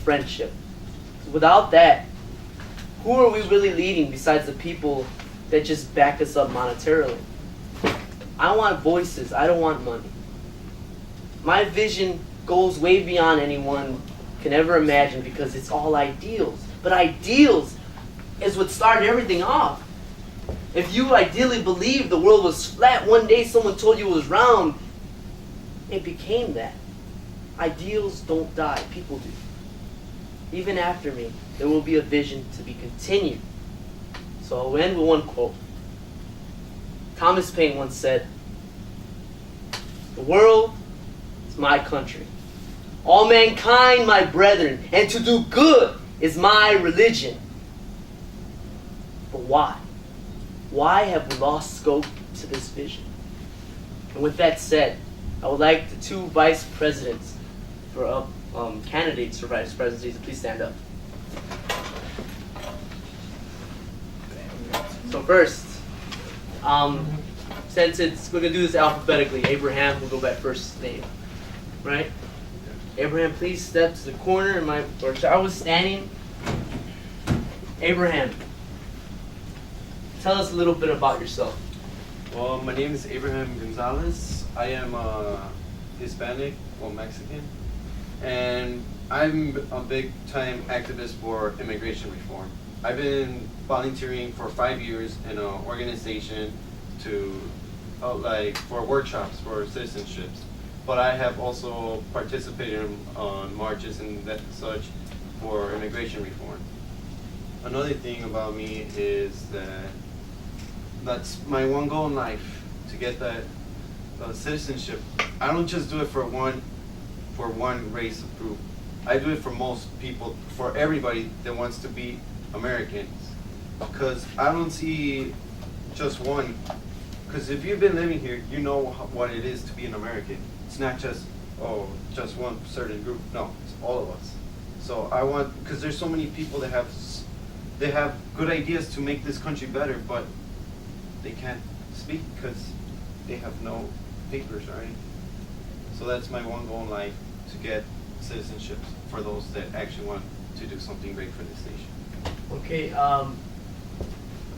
friendship. Without that, who are we really leading besides the people that just back us up monetarily? I want voices. I don't want money. My vision goes way beyond anyone can ever imagine because it's all ideals. But ideals is what started everything off. If you ideally believed the world was flat, one day someone told you it was round, it became that. Ideals don't die, people do. Even after me, there will be a vision to be continued. So I'll end with one quote. Thomas Paine once said, "The world is my country. All mankind my brethren, and to do good is my religion." But why? Why have we lost scope to this vision? And with that said, I would like the two vice presidents for candidates for vice presidency to please stand up. So first, since we're gonna do this alphabetically, Abraham will go by first name, right? Abraham, please step to the corner. I was standing. Abraham, tell us a little bit about yourself. Well, my name is Abraham Gonzalez. I am Hispanic or Mexican, and I'm a big-time activist for immigration reform. I've been volunteering for 5 years in an organization for workshops for citizenships. But I have also participated on marches and such for immigration reform. Another thing about me is that's my one goal in life, to get that citizenship. I don't just do it for one race of group. I do it for most people, for everybody that wants to be Americans. Because I don't see just one. Because if you've been living here, you know what it is to be an American. It's not just one certain group. No, it's all of us. So I want, because there's so many people that have good ideas to make this country better, but they can't speak because they have no papers or anything. So that's my one goal in life, to get citizenship for those that actually want to do something great for this nation. Okay,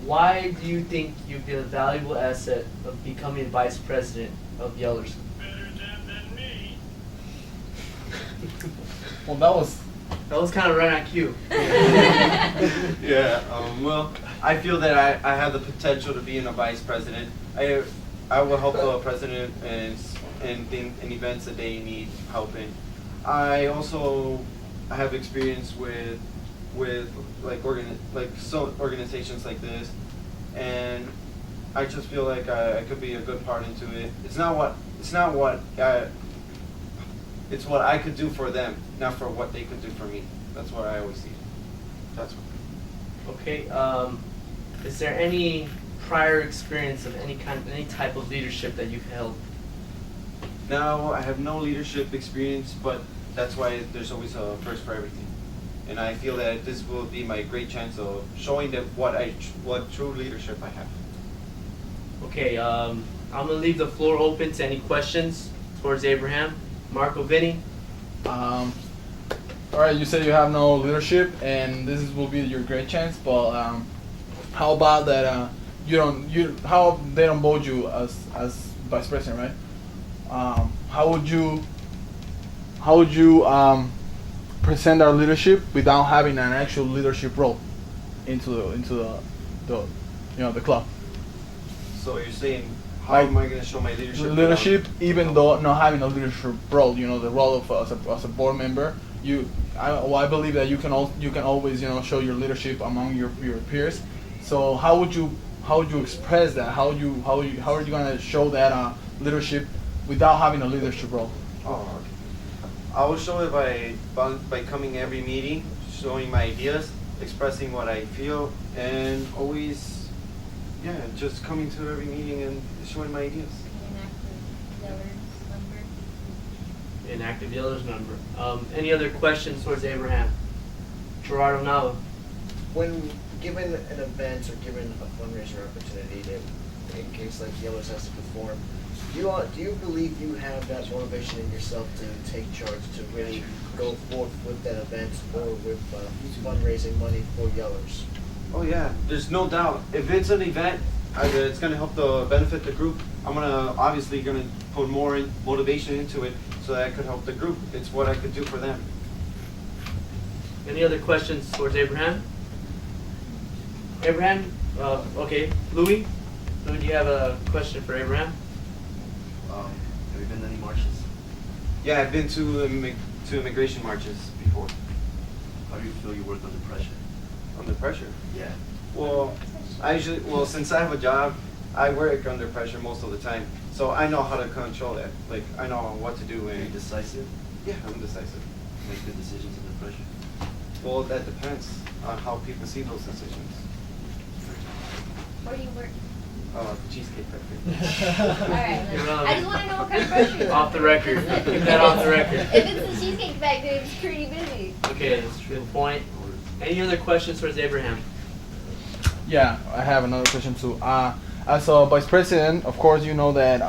why do you think you'd be a valuable asset of becoming vice president of Yellerson? Than me. Well, that was kind of right on cue. Yeah, well, I feel that I have the potential to be a vice president. I will help the president in events that they need help in. I also have experience with organizations like this, and I just feel like I could be a good part into it. It's what I could do for them, not for what they could do for me. That's what I always see. That's what. Okay. Is there any prior experience of any type of leadership that you've held? No, I have no leadership experience, but that's why there's always a first for everything. And I feel that this will be my great chance of showing them what true leadership I have. Okay, I'm gonna leave the floor open to any questions towards Abraham. Marco, Vinny. all right, you said you have no leadership, and will be your great chance. But how about that? How they don't vote you as vice president, right? How would you present our leadership without having an actual leadership role into the club? So you're saying, how am I going to show my leadership? Leadership, even though not having a leadership role, the role of as a board member, I believe that you can always show your leadership among your peers. So how would you express that? How are you going to show that leadership without having a leadership role? Oh, okay. I will show it by coming every meeting, showing my ideas, expressing what I feel, and always, just coming to every meeting and showing my ideas. Inactive Yeller's number. Any other questions towards Abraham? Gerardo Nava. When given an event or given a fundraiser opportunity that, in case like Yellers has to perform, Do you believe you have that motivation in yourself to take charge, to really go forth with that event or with fundraising money for Yellers? Oh yeah, there's no doubt. If it's an event, it's gonna help the benefit the group. I'm obviously gonna put more motivation into it so that I could help the group. It's what I could do for them. Any other questions towards Abraham? Abraham? Okay. Louis? Louis, do you have a question for Abraham? Have you been to any marches? Yeah, I've been to immigration marches before. How do you feel you work under pressure? Under pressure? Yeah. Well, since I have a job, I work under pressure most of the time. So I know how to control that. Like, I know what to do Are you and decisive? yeah, I'm decisive. Make good decisions under pressure? Well, that depends on how people see those decisions. Where do you work? Cheesecake Factory. Alright, I just want to know what kind of pressure you're Off the record. Keep that off the record. If it's the Cheesecake Factory, it's pretty busy. Okay, that's a good point. Any other questions towards Abraham? Yeah, I have another question too. As a vice president, of course, you know that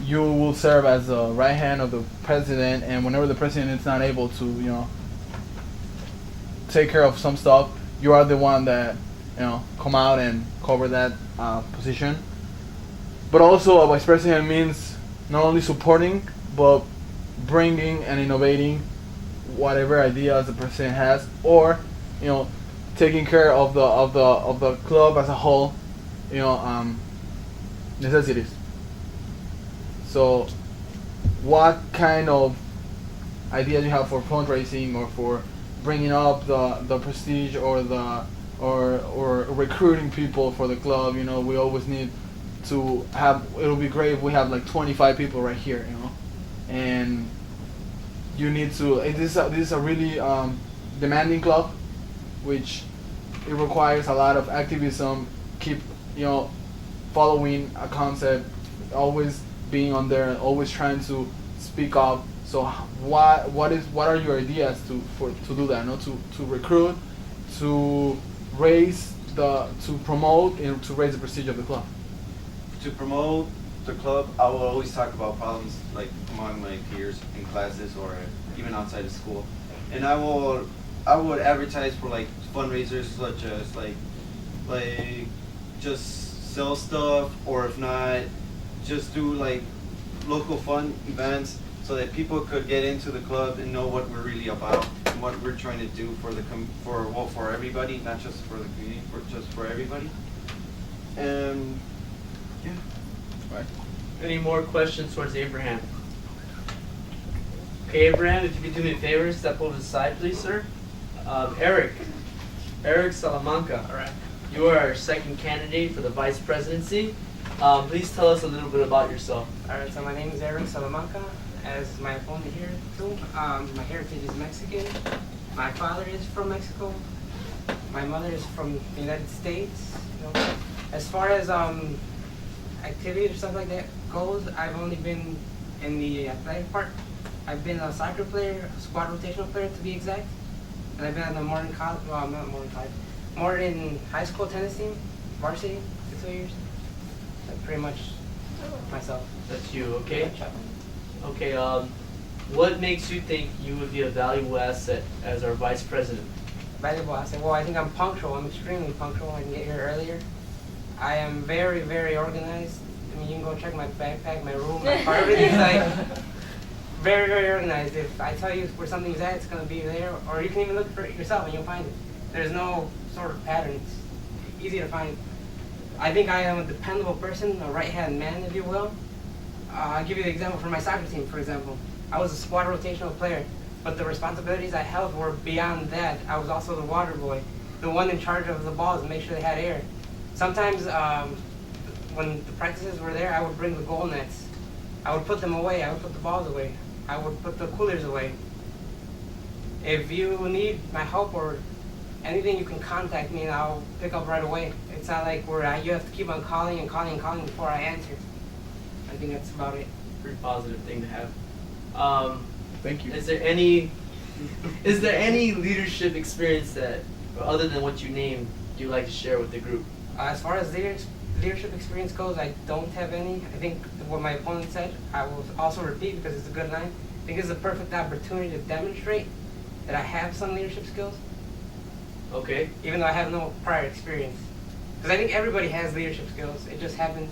you will serve as the right hand of the president, and whenever the president is not able to, take care of some stuff, you are the one that, come out and cover that position. But also, a vice president means not only supporting, but bringing and innovating whatever ideas the president has, or taking care of the club as a whole, necessities. So, what kind of ideas you have for fundraising or for bringing up the prestige or or recruiting people for the club? We always need to have. It'll be great if we have like 25 people right here, and you need to. This is a really demanding club, which it requires a lot of activism. Keep following a concept, always being on there, always trying to speak up. So what are your ideas to do that? To recruit, to promote, and to raise the prestige of the club. To promote the club, I will always talk about problems like among my peers in classes or even outside of school, and I would advertise for like fundraisers such as like just sell stuff, or if not, just do like local fun events so that people could get into the club and know what we're really about and what we're trying to do for everybody, not just for the community, just for everybody. And yeah. Right. Any more questions towards Abraham? Okay, Abraham, if you could do me a favor, step over to the side, please, sir. Eric Salamanca. All right. You are our second candidate for the vice presidency. Please tell us a little bit about yourself. Alright, so my name is Eric Salamanca, as my opponent here too. My heritage is Mexican. My father is from Mexico. My mother is from the United States. As far as activities or stuff like that goes, I've only been in the athletic part. I've been a soccer player, a squad rotational player to be exact, and I've been on the Morton high school tennis team, varsity, for 2 years. That's pretty much myself. That's you, okay? Okay, what makes you think you would be a valuable asset as our vice president? Valuable asset. Well, I think I'm punctual. I'm extremely punctual. I can get here earlier. I am very, very organized. I mean, you can go check my backpack, my room, my car, everything's like very, very organized. If I tell you where something's at, it's going to be there. Or you can even look for it yourself and you'll find it. There's no sort of pattern. It's easy to find. I think I am a dependable person, a right-hand man, if you will. I'll give you an example from my soccer team, for example. I was a squad rotational player, but the responsibilities I held were beyond that. I was also the water boy, the one in charge of the balls and make sure they had air. Sometimes when the practices were there, I would bring the goal nets. I would put them away. I would put the balls away. I would put the coolers away. If you need my help or anything, you can contact me and I'll pick up right away. It's not like you have to keep on calling and calling and calling before I answer. I think that's about it. Pretty positive thing to have. Thank you. Is there any leadership experience that, other than what you named, you'd like to share with the group? As far as leadership experience goes, I don't have any. I think what my opponent said, I will also repeat because it's a good line. I think it's a perfect opportunity to demonstrate that I have some leadership skills, Okay. even though I have no prior experience. Because I think everybody has leadership skills. It just happens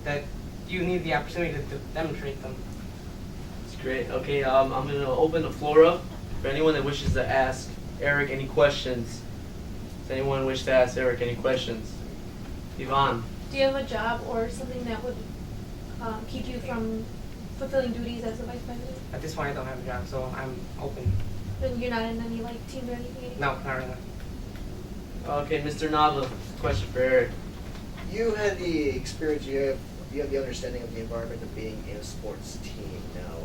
that you need the opportunity to demonstrate them. That's great. Okay, I'm going to open the floor up for anyone that wishes to ask Eric any questions. Does anyone wish to ask Eric any questions? Yvonne? Do you have a job or something that would keep you from fulfilling duties as the vice president? At this point, I don't have a job, so I'm open. Then you're not in any like teams or anything? No, not right now. Okay, Mr. Nava, question for Eric. You had the experience, you have the understanding of the environment of being in a sports team now,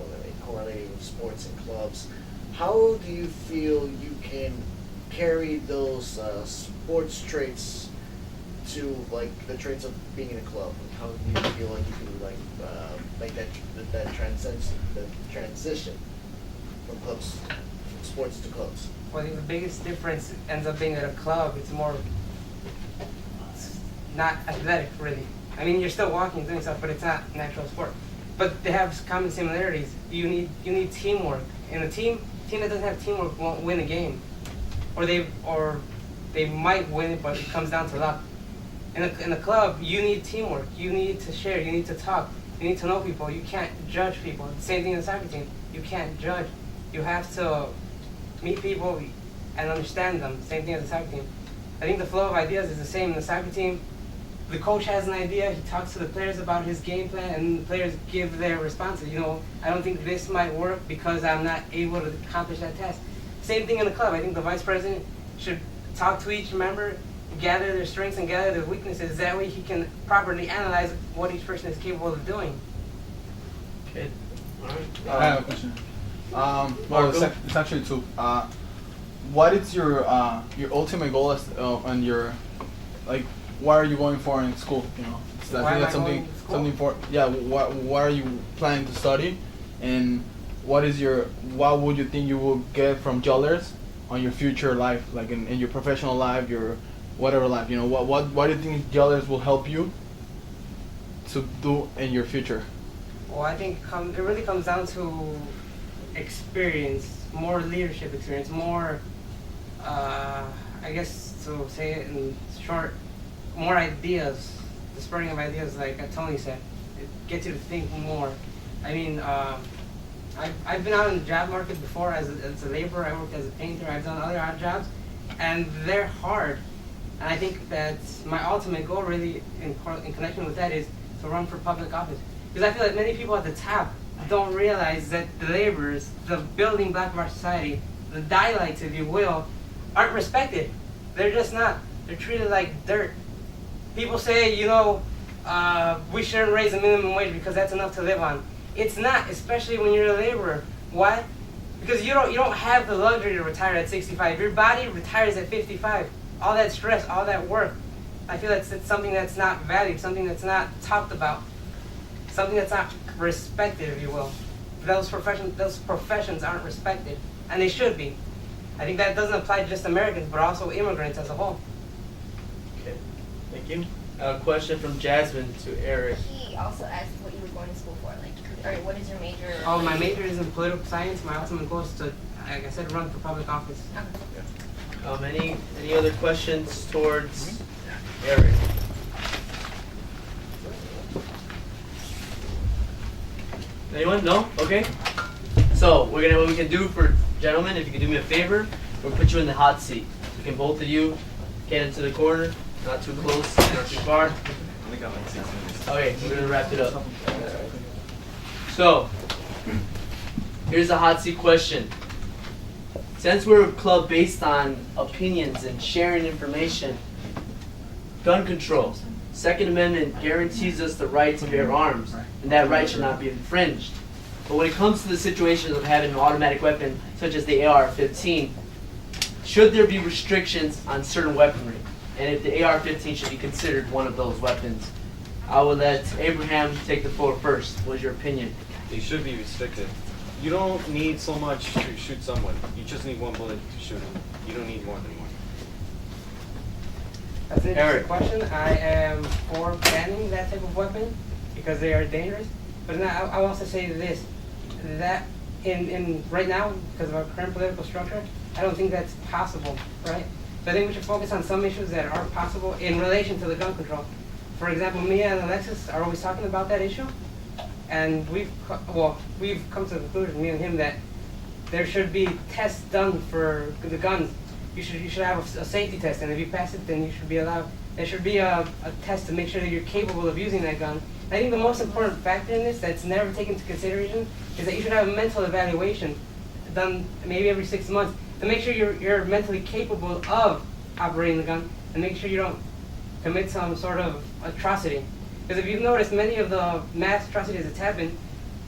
correlating with sports and clubs. How do you feel you can carry those sports traits to like the traits of being in a club? How do you feel like you can like make that transition from clubs, from sports to clubs? Well, I think the biggest difference ends up being at a club. It's more, it's not athletic, really. I mean, you're still walking, doing stuff, but it's not natural sport. But they have common similarities. You need teamwork. In a team that doesn't have teamwork won't win a game, or they might win it, but it comes down to luck. In a club, you need teamwork. You need to share. You need to talk. You need to know people. You can't judge people. Same thing in the soccer team. You can't judge. You have to meet people and understand them. Same thing as the soccer team. I think the flow of ideas is the same in the soccer team. The coach has an idea, he talks to the players about his game plan, and the players give their responses. You know, I don't think this might work because I'm not able to accomplish that task. Same thing in the club. I think the vice president should talk to each member, gather their strengths and gather their weaknesses. That way he can properly analyze what each person is capable of doing. Okay. All right. I have a question. Well, Marco? it's actually two. What is your ultimate goal and your like? What are you going for in school? You know, so I Why think am that's I going to school? something for yeah. What are you planning to study, and what would you think you will get from Jellers on your future life, like in your professional life, your whatever life? You know, what do you think Jellers will help you to do in your future? Well, I think it really comes down to experience, more leadership experience, more, I guess to say it in short, more ideas, the spreading of ideas, like Tony said. It gets you to think more. I mean, I've been out in the job market before as a laborer. I worked as a painter. I've done other odd jobs, and they're hard. And I think that my ultimate goal, really, in connection with that, is to run for public office. Because I feel like many people at the top don't realize that the laborers, the building block of our society, the daylights, if you will, aren't respected. They're just not. They're treated like dirt. People say, you know, we shouldn't raise the minimum wage because that's enough to live on. It's not, especially when you're a laborer. Why? Because you don't have the luxury to retire at 65. Your body retires at 55. All that stress, all that work. I feel it's something that's not valued, something that's not talked about, something that's not respected, if you will. Those professions aren't respected, and they should be. I think that doesn't apply to just Americans, but also immigrants as a whole. Okay. Thank you. A question from Jasmine to Eric. He also asked what you were going to school for, like, or what is your major? Oh, my major is in political science. My ultimate goal is to, like I said, run for public office. Any other questions towards Eric? Anyone? No? Okay. So what we can do for gentlemen, if you can do me a favor, we'll put you in the hot seat. You can both of you get into the corner, not too close, not too far. Okay, we're gonna wrap it up. So here's a hot seat question. Since we're a club based on opinions and sharing information, gun control, Second Amendment guarantees us the right to bear arms, and that right should not be infringed. But when it comes to the situations of having an automatic weapon, such as the AR-15, should there be restrictions on certain weaponry? And if the AR-15 should be considered one of those weapons? I will let Abraham take the floor first. What is your opinion? They should be restricted. You don't need so much to shoot someone. You just need one bullet to shoot him. You don't need more than one. That's an Eric. interesting question. I am for banning that type of weapon because they are dangerous. But now I will also say this, that in right now, because of our current political structure, I don't think that's possible, right? So I think we should focus on some issues that are possible in relation to the gun control. For example, me and Alexis are always talking about that issue, and we've come to the conclusion, me and him, that there should be tests done for the guns. You should have a safety test, and if you pass it, then you should be allowed. There should be a test to make sure that you're capable of using that gun. I think the most important factor in this that's never taken into consideration is that you should have a mental evaluation done maybe every 6 months to make sure you're mentally capable of operating the gun and make sure you don't commit some sort of atrocity. Because if you've noticed, many of the mass atrocities that's happened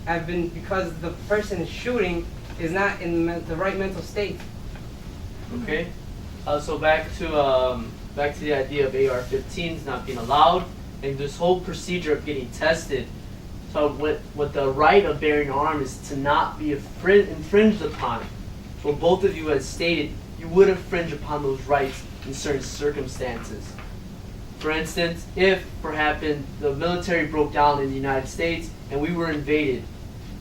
have been because the person shooting is not in the right mental state. Okay. So back to the idea of AR-15s not being allowed, and this whole procedure of getting tested. So what the right of bearing arms is to not be infringed upon. So both of you had stated you would infringe upon those rights in certain circumstances. For instance, if perhaps the military broke down in the United States and we were invaded,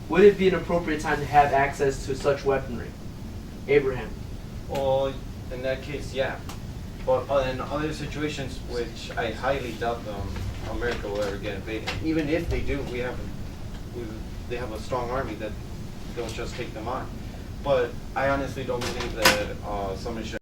would it be an appropriate time to have access to such weaponry? Abraham. Well, in that case, yeah. But in other situations, which I highly doubt America will ever get invaded. Even if they do, they have a strong army that don't just take them on. But I honestly don't believe that someone should